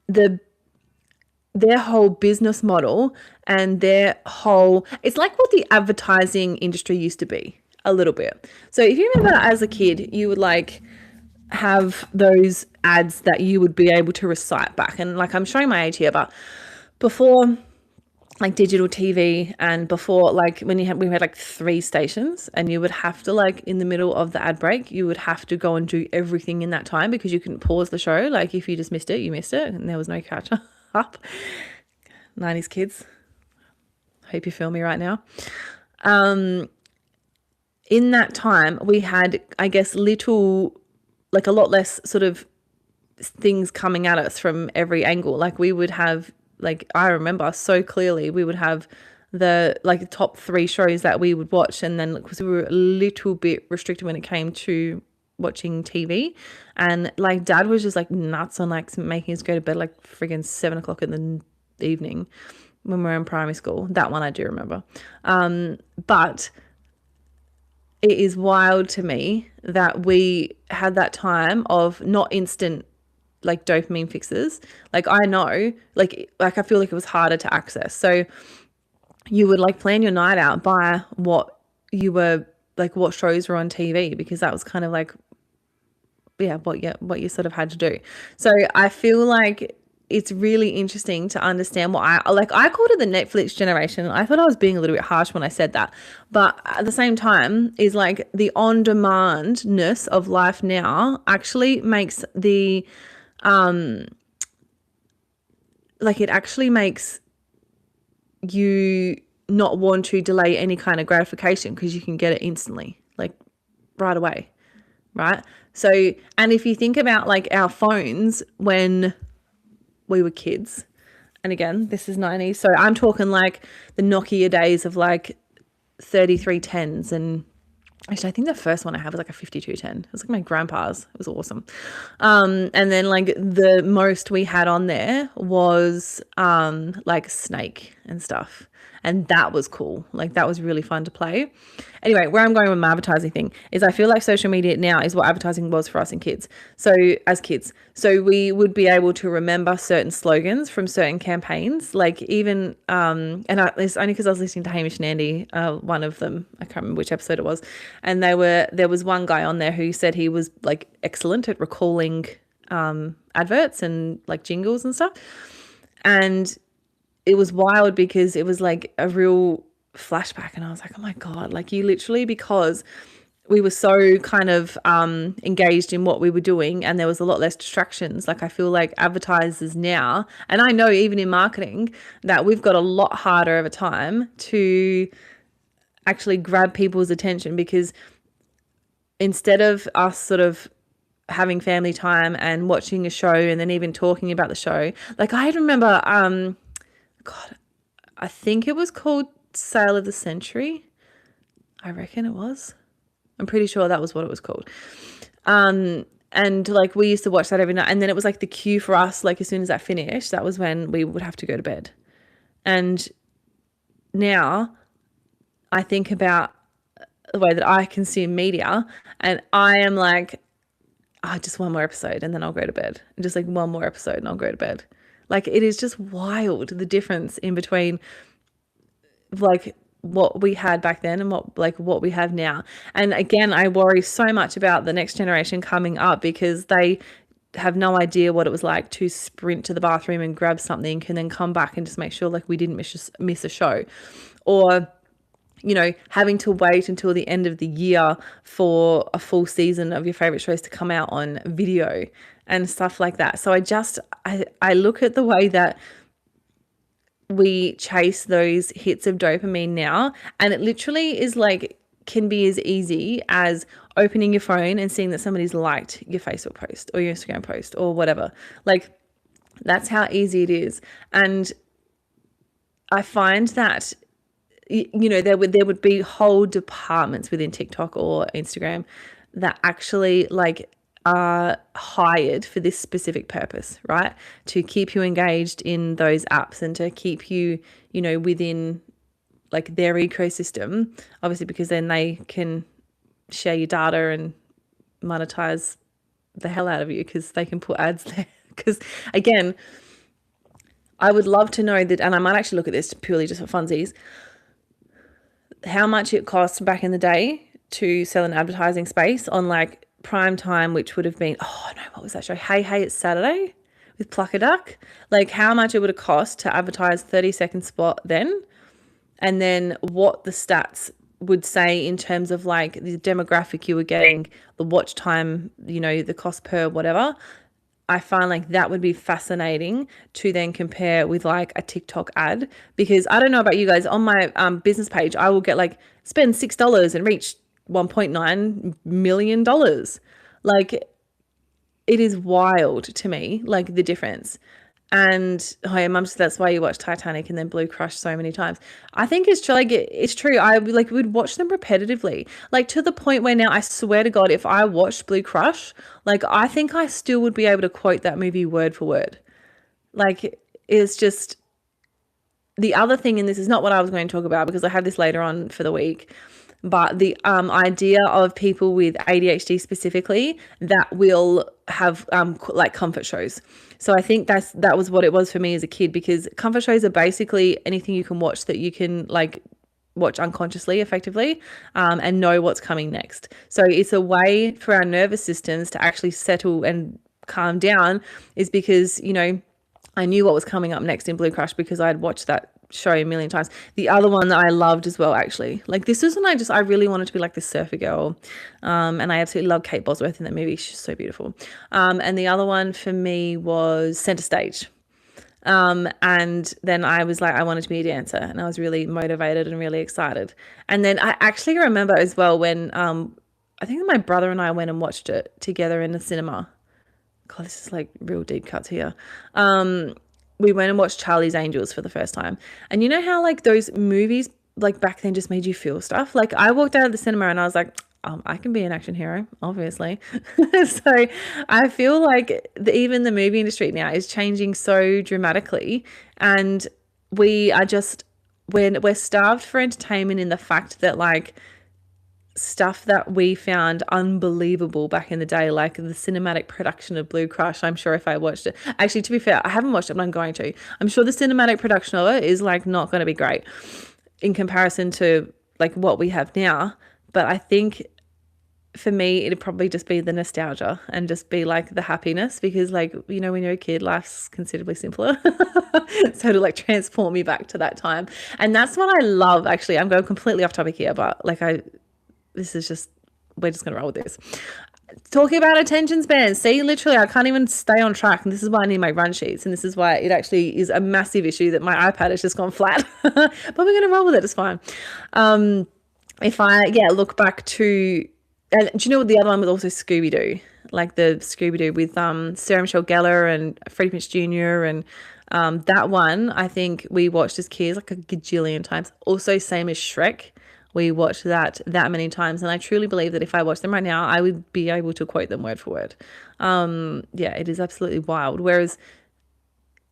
their whole business model and their whole, it's like what the advertising industry used to be a little bit. So if you remember as a kid, you would like have those ads that you would be able to recite back. And like, I'm showing my age here, but before like digital TV and before like when we had like 3 stations, and you would have to like in the middle of the ad break, you would have to go and do everything in that time because you couldn't pause the show. Like if you just missed it, you missed it, and there was no catch up. 90s kids, hope you feel me right now. In that time we had, I guess, like a lot less sort of things coming at us from every angle. Like we would have, like I remember so clearly, we would have the like top 3 shows that we would watch, and then because we were a little bit restricted when it came to watching TV, and like Dad was just like nuts on like making us go to bed like friggin' 7 o'clock in the evening when we were in primary school. That one I do remember. But it is wild to me that we had that time of not instant like dopamine fixes. Like I know, like I feel like it was harder to access. So you would like plan your night out by what you were like, what shows were on TV, because that was kind of like, yeah, what you sort of had to do. So I feel like it's really interesting to understand what I called it the Netflix generation. I thought I was being a little bit harsh when I said that, but at the same time is like the on-demandness of life now actually makes the like it actually makes you not want to delay any kind of gratification because you can get it instantly, like right away, right? So, and if you think about like our phones when we were kids, and again, this is 90s, so I'm talking like the Nokia days of like 3310s, and actually I think the first one I had was like a 5210. It was like my grandpa's. It was awesome. And then like the most we had on there was like Snake and stuff, and that was cool. Like that was really fun to play. Anyway, where I'm going with my advertising thing is I feel like social media now is what advertising was for us and kids. So as kids, so we would be able to remember certain slogans from certain campaigns, like even it's only because I was listening to Hamish and Andy, one of them, I can't remember which episode it was, and there was one guy on there who said he was like excellent at recalling adverts and like jingles and stuff. And it was wild because it was like a real flashback, and I was like, oh my God, like you literally, because we were so kind of engaged in what we were doing and there was a lot less distractions. Like I feel like advertisers now, and I know even in marketing, that we've got a lot harder of a time to actually grab people's attention, because instead of us sort of having family time and watching a show and then even talking about the show, like I remember God, I think it was called Sale of the Century. I reckon it was. I'm pretty sure that was what it was called. And like we used to watch that every night, and then it was like the cue for us, like as soon as that finished, that was when we would have to go to bed. And now I think about the way that I consume media, and I am like, oh, just one more episode and then I'll go to bed. And just like one more episode and I'll go to bed. Like it is just wild, the difference in between like what we had back then and what we have now. And again, I worry so much about the next generation coming up, because they have no idea what it was like to sprint to the bathroom and grab something and then come back and just make sure like we didn't miss a show, or you know, having to wait until the end of the year for a full season of your favorite shows to come out on video and stuff like that. So I look at the way that we chase those hits of dopamine now, and it literally is like, can be as easy as opening your phone and seeing that somebody's liked your Facebook post or your Instagram post or whatever. Like That's how easy it is. And I find that, you know, there would be whole departments within TikTok or Instagram that actually like are hired for this specific purpose, right? To keep you engaged in those apps and to keep you, you know, within like their ecosystem, obviously, because then they can share your data and monetize the hell out of you because they can put ads there. Because again, I would love to know that, and I might actually look at this purely just for funsies, how much it cost back in the day to sell an advertising space on like prime time, which would have been, oh no, what was that show? Hey, Hey, It's Saturday with Pluck a Duck. Like how much it would have cost to advertise 30-second spot then, and then what the stats would say in terms of like the demographic you were getting, the watch time, you know, the cost per whatever. I find like that would be fascinating to then compare with like a TikTok ad, because I don't know about you guys, on my business page, I will get like spend $6 and reach $1.9 million. Like it is wild to me, like the difference. And hi, mum said that's why you watch Titanic and then Blue Crush so many times. I think it's true. Like it's true. I like would watch them repetitively, like to the point where now I swear to God, if I watched Blue Crush, like I think I still would be able to quote that movie word for word. Like it's just the other thing, and this is not what I was going to talk about because I have this later on for the week. But the idea of people with ADHD specifically that will have like comfort shows. So I think that was what it was for me as a kid, because comfort shows are basically anything you can watch that you can like watch unconsciously effectively and know what's coming next. So it's a way for our nervous systems to actually settle and calm down, is because, you know, I knew what was coming up next in Blue Crush because I had watched that show a million times. The other one that I loved as well, actually, like this was when I really wanted to be like this surfer girl, and I absolutely love Kate Bosworth in that movie. She's so beautiful. And the other one for me was Center Stage. And then I was like, I wanted to be a dancer, and I was really motivated and really excited. And then I actually remember as well when I think my brother and I went and watched it together in the cinema. God, this is like real deep cuts here. We went and watched Charlie's Angels for the first time. And you know how like those movies like back then just made you feel stuff? Like I walked out of the cinema and I was like, I can be an action hero, obviously. So I feel like even the movie industry now is changing so dramatically. And we are just, we're starved for entertainment in the fact that like stuff that we found unbelievable back in the day, like the cinematic production of Blue Crush. I'm sure if I watched it, actually, to be fair, I haven't watched it, but I'm going to. I'm sure the cinematic production of it is like not going to be great in comparison to like what we have now. But I think for me, it'd probably just be the nostalgia and just be like the happiness, because like, you know, when you're a kid, life's considerably simpler. So to like transport me back to that time. And that's what I love, actually. I'm going completely off topic here, but like this is just, we're just going to roll with this. Talking about attention span. See, literally, I can't even stay on track. And this is why I need my run sheets. And this is why it actually is a massive issue that my iPad has just gone flat. But we're going to roll with it. It's fine. If I, look back to, and do you know what the other one was also? Scooby-Doo. Like the Scooby-Doo with Sarah Michelle Gellar and Freddie Prinze Jr. And that one, I think we watched as kids like a gajillion times. Also, same as Shrek. We watched that many times, and I truly believe that if I watched them right now, I would be able to quote them word for word. It is absolutely wild. Whereas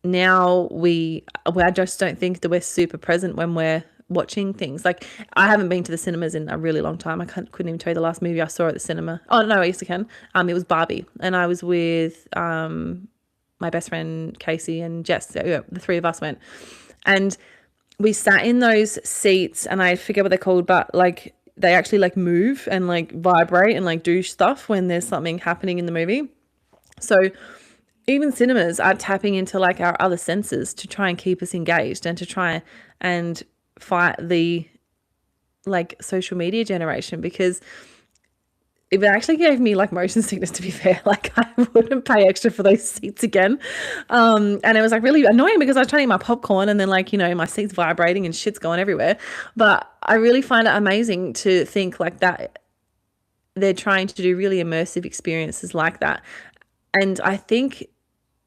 now I just don't think that we're super present when we're watching things. Like I haven't been to the cinemas in a really long time. I couldn't even tell you the last movie I saw at the cinema. Oh no, yes I can. It was Barbie, and I was with my best friend Casey and Jess. So, the three of us went, and we sat in those seats, and I forget what they're called, but like they actually like move and like vibrate and like do stuff when there's something happening in the movie. So even cinemas are tapping into like our other senses to try and keep us engaged and to try and fight the like social media generation, because it actually gave me like motion sickness, to be fair. Like I wouldn't pay extra for those seats again. And it was like really annoying because I was trying to eat my popcorn and then like, you know, my seat's vibrating and shit's going everywhere. But I really find it amazing to think like that they're trying to do really immersive experiences like that. And I think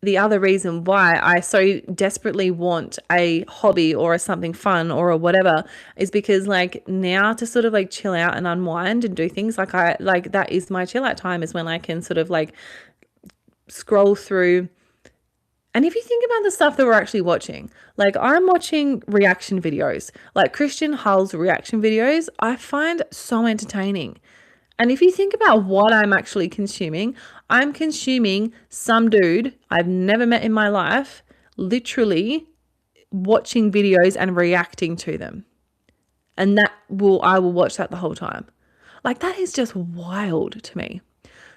the other reason why I so desperately want a hobby or a something fun or a whatever is because like now to sort of like chill out and unwind and do things like that is my chill out time, is when I can sort of like scroll through. And if you think about the stuff that we're actually watching, like I'm watching reaction videos, like Christian Hull's reaction videos, I find so entertaining. And if you think about what I'm actually consuming, I'm consuming some dude I've never met in my life, literally watching videos and reacting to them. And I will watch that the whole time. Like that is just wild to me.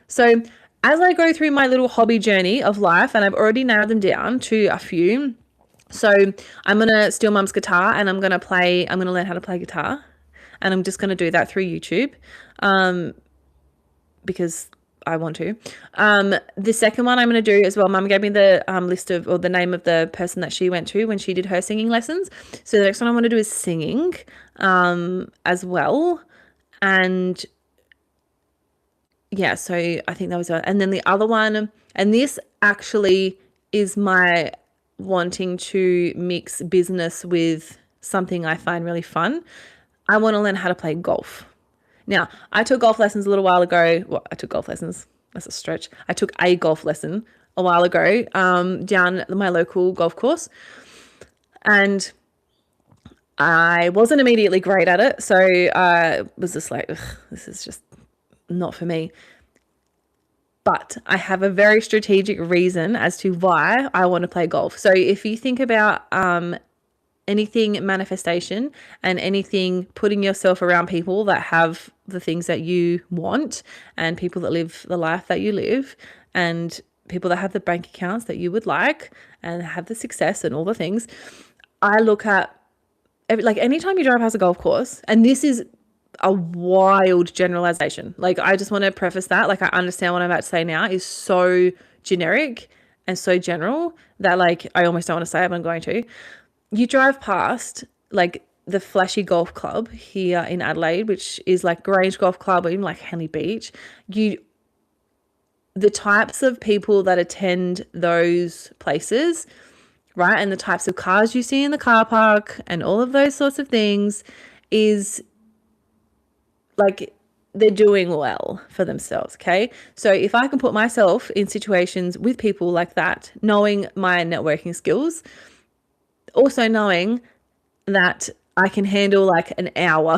So as I go through my little hobby journey of life, and I've already narrowed them down to a few. So I'm going to steal mum's guitar and I'm going to learn how to play guitar. And I'm just going to do that through YouTube because I want to. The second one I'm going to do as well, mum gave me the list of, or the name of the person that she went to when she did her singing lessons. So the next one I want to do is singing as well. And yeah, so I think that was it. And then the other one, and this actually is my wanting to mix business with something I find really fun. I want to learn how to play golf. Now, I took golf lessons a little while ago. Well, I took golf lessons. That's a stretch. I took a golf lesson a while ago down at my local golf course. And I wasn't immediately great at it. So I was just like, this is just not for me. But I have a very strategic reason as to why I want to play golf. So if you think about anything manifestation and anything putting yourself around people that have the things that you want, and people that live the life that you live, and people that have the bank accounts that you would like and have the success and all the things, I look at like anytime you drive past a golf course, and this is a wild generalization. Like I just want to preface that, like I understand what I'm about to say now is so generic and so general that like I almost don't want to say it, but I'm going to. You drive past like the flashy golf club here in Adelaide, which is like Grange Golf Club or even like Henley Beach. The types of people that attend those places, right, and the types of cars you see in the car park and all of those sorts of things is like they're doing well for themselves, okay? So if I can put myself in situations with people like that, knowing my networking skills, also knowing that I can handle like an hour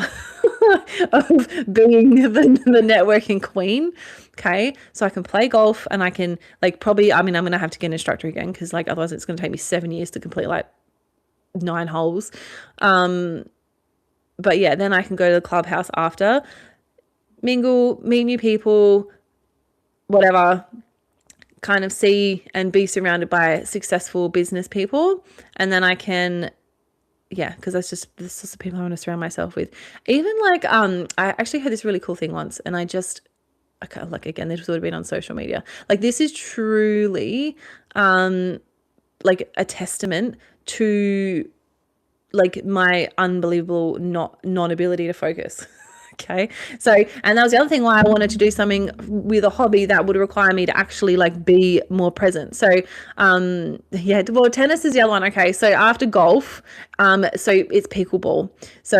of being the networking queen, okay? So I can play golf and I can like probably, I mean, I'm going to have to get an instructor again because like otherwise it's going to take me 7 years to complete like 9 holes. But yeah, then I can go to the clubhouse after, mingle, meet new people, whatever, kind of see and be surrounded by successful business people. And then I can, yeah, because that's just the sorts of people I want to surround myself with. Even like, I actually had this really cool thing once, and I kind of like, again, this would have been on social media. Like this is truly like a testament to like my unbelievable non-ability to focus. Okay. So, and that was the other thing why I wanted to do something with a hobby that would require me to actually like be more present. So, yeah, well, tennis is the other one. Okay. So after golf, so it's pickleball. So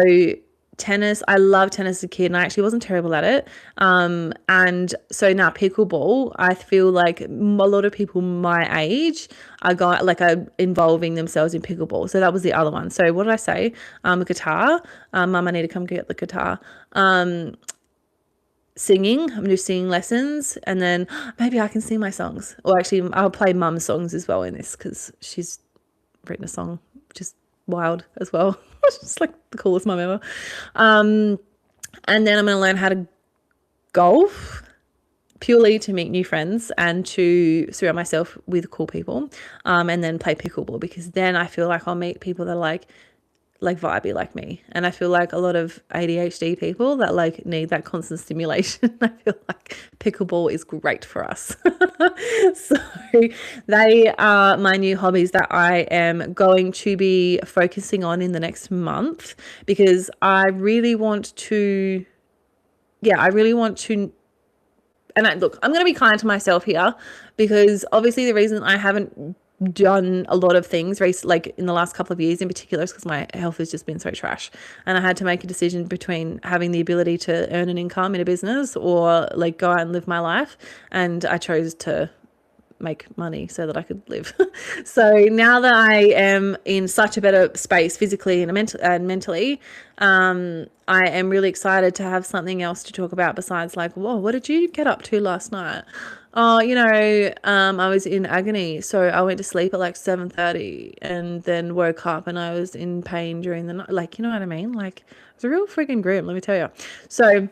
tennis, I loved tennis as a kid and I actually wasn't terrible at it. And so now pickleball, I feel like a lot of people my age are involving themselves in pickleball. So that was the other one. So what did I say? Guitar. Mum, I need to come get the guitar. Singing, I'm gonna do singing lessons, and then maybe I can sing my songs. Or actually I'll play mum's songs as well in this because she's written a song, which is wild as well. It's like the coolest mum ever. And then I'm going to learn how to golf purely to meet new friends and to surround myself with cool people. And then play pickleball because then I feel like I'll meet people that are like vibey like me. And I feel like a lot of ADHD people that like need that constant stimulation. I feel like pickleball is great for us. So they are my new hobbies that I am going to be focusing on in the next month because I really want to look, I'm going to be kind to myself here, because obviously the reason I haven't done a lot of things like in the last couple of years in particular is because my health has just been so trash, and I had to make a decision between having the ability to earn an income in a business or like go out and live my life, and I chose to make money so that I could live. So now that I am in such a better space physically and mentally, I am really excited to have something else to talk about besides like, whoa, what did you get up to last night? Oh, I was in agony, so I went to sleep at like 7:30 and then woke up and I was in pain during the night. Like, you know what I mean? Like, it's a real freaking grim, let me tell you. So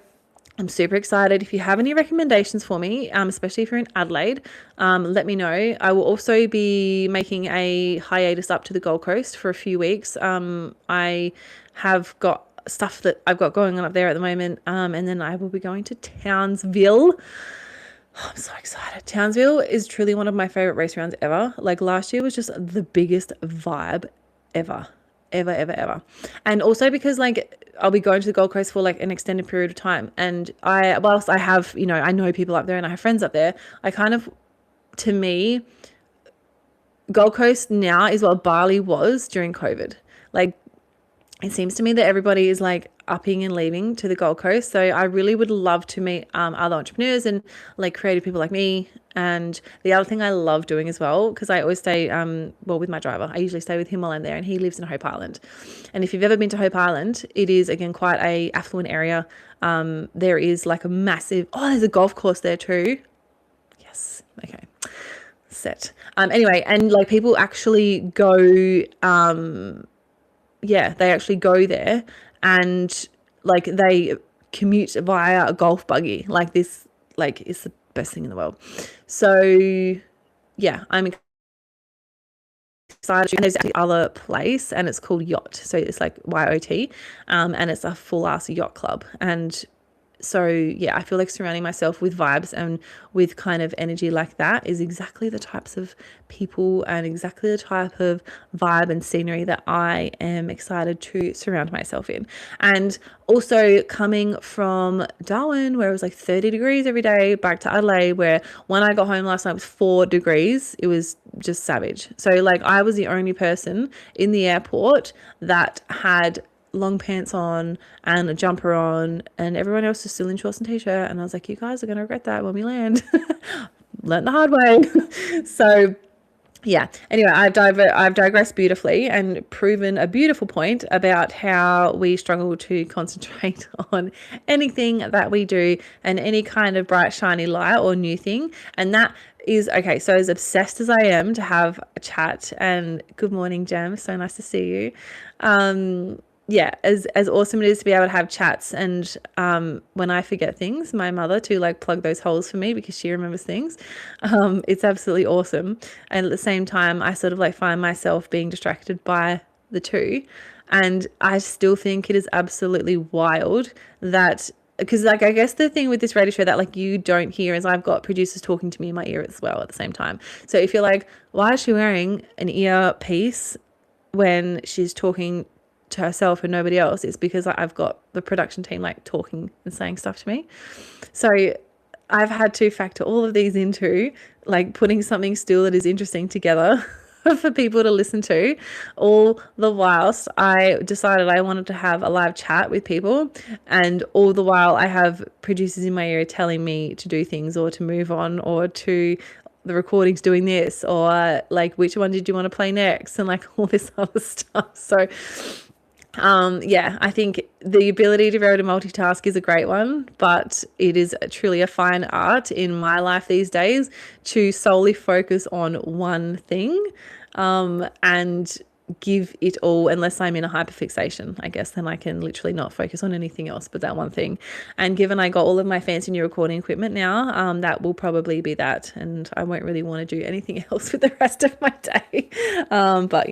I'm super excited. If you have any recommendations for me, especially if you're in Adelaide, let me know. I will also be making a hiatus up to the Gold Coast for a few weeks. I have got stuff that I've got going on up there at the moment, and then I will be going to Townsville. Oh, I'm so excited. Townsville is truly one of my favorite race rounds ever. Like last year was just the biggest vibe ever. And also because like I'll be going to the Gold Coast for like an extended period of time, and whilst I have, I know people up there and I have friends up there, to me, Gold Coast now is what Bali was during COVID. Like, it seems to me that everybody is like upping and leaving to the Gold Coast. So I really would love to meet other entrepreneurs and like creative people like me. And the other thing I love doing as well, because I always stay, with my driver, I usually stay with him while I'm there, and he lives in Hope Island. And if you've ever been to Hope Island, it is again quite a affluent area. There is like a massive, there's a golf course there too. Yes. Okay. Set. Anyway, and like people actually go, they actually go there and like they commute via a golf buggy. Like this, like it's the best thing in the world. So yeah, I'm excited. And there's the other place and it's called Yacht. So it's like YOT, and it's a full ass yacht club. And so yeah, I feel like surrounding myself with vibes and with kind of energy like that is exactly the types of people and exactly the type of vibe and scenery that I am excited to surround myself in. And also coming from Darwin, where it was like 30 degrees every day, back to Adelaide, where when I got home last night it was 4 degrees. It was just savage. So like I was the only person in the airport that had long pants on and a jumper on, and everyone else is still in shorts and t-shirt, and I was like, you guys are gonna regret that when we land. Learned the hard way. So yeah, anyway, I've digressed beautifully and proven a beautiful point about how we struggle to concentrate on anything that we do and any kind of bright shiny light or new thing. And that is okay. So as obsessed as I am to have a chat, and good morning, Jem, so nice to see you. Yeah, as awesome it is to be able to have chats, and when I forget things, my mother to like plug those holes for me because she remembers things. It's absolutely awesome. And at the same time, I sort of like find myself being distracted by the two. And I still think it is absolutely wild that, because like I guess the thing with this radio show that like you don't hear is I've got producers talking to me in my ear as well at the same time. So if you're like, why is she wearing an earpiece when she's talking to herself and nobody else? It's because I've got the production team like talking and saying stuff to me. So I've had to factor all of these into like putting something still that is interesting together for people to listen to, all the whilst I decided I wanted to have a live chat with people, and all the while I have producers in my ear telling me to do things or to move on or to the recording's doing this, or like which one did you want to play next, and like all this other stuff. So yeah, I think the ability to be able to multitask is a great one, but it is truly a fine art in my life these days to solely focus on one thing, and give it all, unless I'm in a hyperfixation, I guess, then I can literally not focus on anything else but that one thing. And given I got all of my fancy new recording equipment now, that will probably be that, and I won't really want to do anything else with the rest of my day. But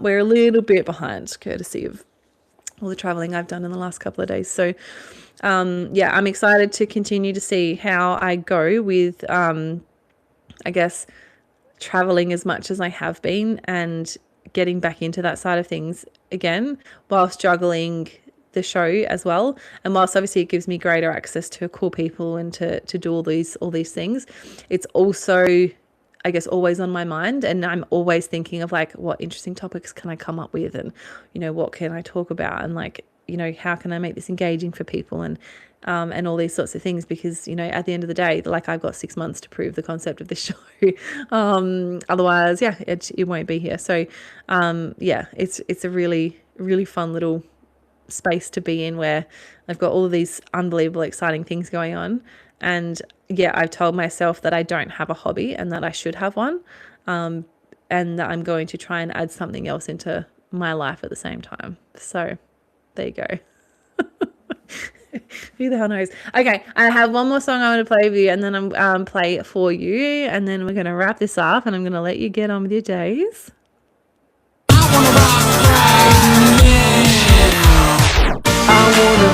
we're a little bit behind courtesy of all the traveling I've done in the last couple of days. So yeah, I'm excited to continue to see how I go with I guess traveling as much as I have been and getting back into that side of things again, whilst juggling the show as well. And whilst obviously it gives me greater access to cool people and to do all these things, it's also, I guess, always on my mind, and I'm always thinking of like, what interesting topics can I come up with, and what can I talk about, and like, how can I make this engaging for people, and all these sorts of things, because at the end of the day, like, I've got 6 months to prove the concept of this show. Otherwise, yeah, it won't be here. So yeah, it's a really, really fun little space to be in, where I've got all of these unbelievable exciting things going on. And yeah, I've told myself that I don't have a hobby and that I should have one, and that I'm going to try and add something else into my life at the same time. So there you go. Who the hell knows? Okay, I have one more song I want to play with you, and then I'm play it for you, and then we're going to wrap this up, and I'm going to let you get on with your days. I wanna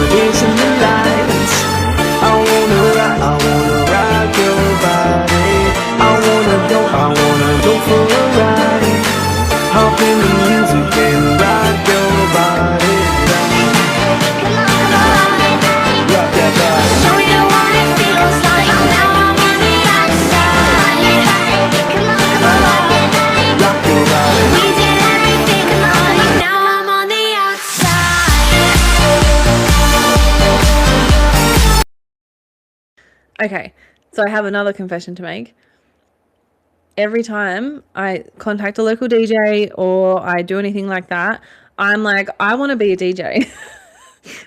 dance in the lights. I wanna rock your body. I wanna go for a ride. Hop in the music and rock your body. Rock that body. Show you what it feels like. Now I'm on the outside. Rock your body. We did everything right. Now I'm on the outside. Okay, so I have another confession to make. Every time I contact a local DJ or I do anything like that, I'm like, I want to be a DJ.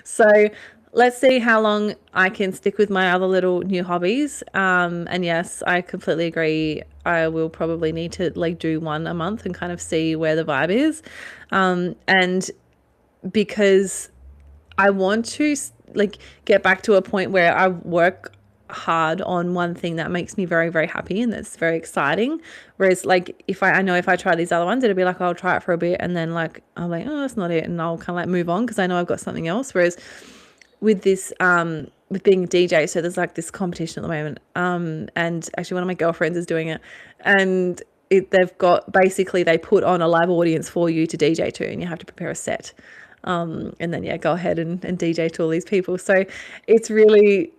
So let's see how long I can stick with my other little new hobbies. And yes, I completely agree. I will probably need to like do one a month and kind of see where the vibe is. And because I want to like get back to a point where I work hard on one thing that makes me very, very happy and that's very exciting. Whereas like if I know if I try these other ones, it'll be like, I'll try it for a bit and then like I'm like, oh, that's not it, and I'll kind of like move on because I know I've got something else. Whereas with this with being a DJ, so there's like this competition at the moment, and actually one of my girlfriends is doing it, and they've got, basically they put on a live audience for you to DJ to, and you have to prepare a set, and then yeah, go ahead and DJ to all these people. So it's really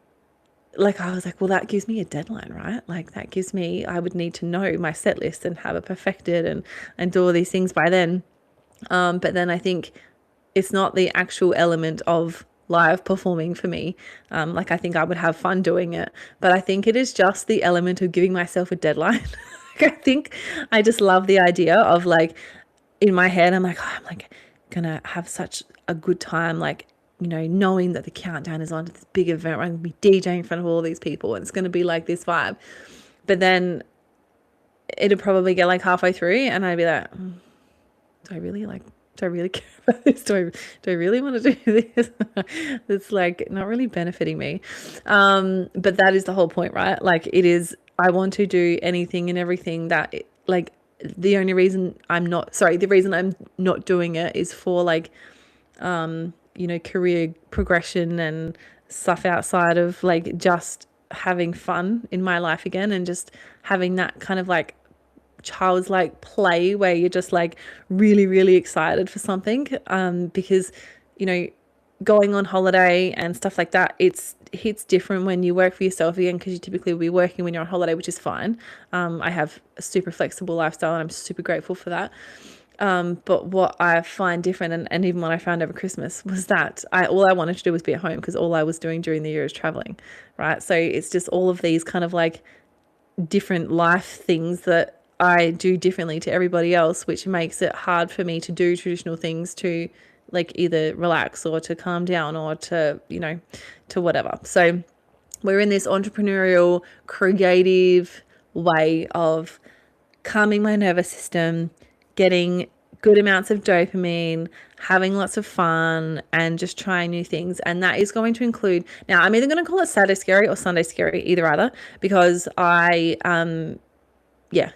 like, I was like, well, that gives me a deadline, right? Like that gives me, I would need to know my set list and have it perfected and do all these things by then. But then I think it's not the actual element of live performing for me. Like I think I would have fun doing it, but I think it is just the element of giving myself a deadline. Like, I think I just love the idea of like, in my head, I'm like, oh, I'm like gonna have such a good time, like, knowing that the countdown is on to this big event where I'm going to be DJing in front of all these people and it's going to be like this vibe. But then it'll probably get like halfway through and I'd be like, do I really care about this? Do I really want to do this? It's like not really benefiting me. But that is the whole point, right? Like it is, I want to do anything and everything that like the reason I'm not doing it is for like, career progression and stuff outside of like just having fun in my life again and just having that kind of like child's like play where you're just like really, really excited for something. Because, going on holiday and stuff like that, it's different when you work for yourself again, because you typically will be working when you're on holiday, which is fine. I have a super flexible lifestyle and I'm super grateful for that. But what I find different, and even what I found over Christmas, was that all I wanted to do was be at home, because all I was doing during the year is traveling, right? So it's just all of these kind of like different life things that I do differently to everybody else, which makes it hard for me to do traditional things to like either relax or to calm down or to, to whatever. So we're in this entrepreneurial, creative way of calming my nervous system, getting good amounts of dopamine, having lots of fun, and just trying new things. And that is going to include, now I'm either going to call it Saturday Scary or Sunday Scary, either, because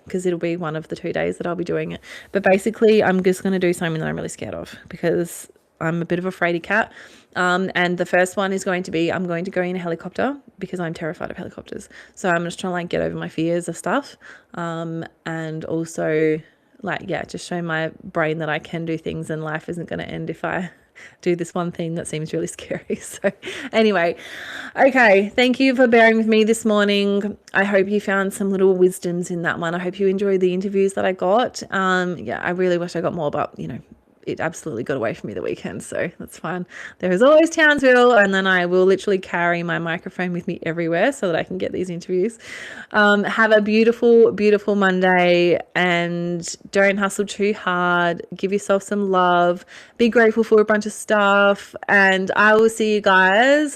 because it'll be one of the 2 days that I'll be doing it. But basically I'm just going to do something that I'm really scared of, because I'm a bit of a fraidy cat. And the first one is going to be, I'm going to go in a helicopter because I'm terrified of helicopters. So I'm just trying to like get over my fears of stuff. And also like, yeah, just show my brain that I can do things and life isn't going to end if I do this one thing that seems really scary. So anyway, okay, thank you for bearing with me this morning. I hope you found some little wisdoms in that one. I hope you enjoyed the interviews that I got. Yeah, I really wish I got more, but it absolutely got away from me the weekend, so that's fine. There is always Townsville, and then I will literally carry my microphone with me everywhere so that I can get these interviews. Have a beautiful, beautiful Monday, and don't hustle too hard. Give yourself some love. Be grateful for a bunch of stuff, and I will see you guys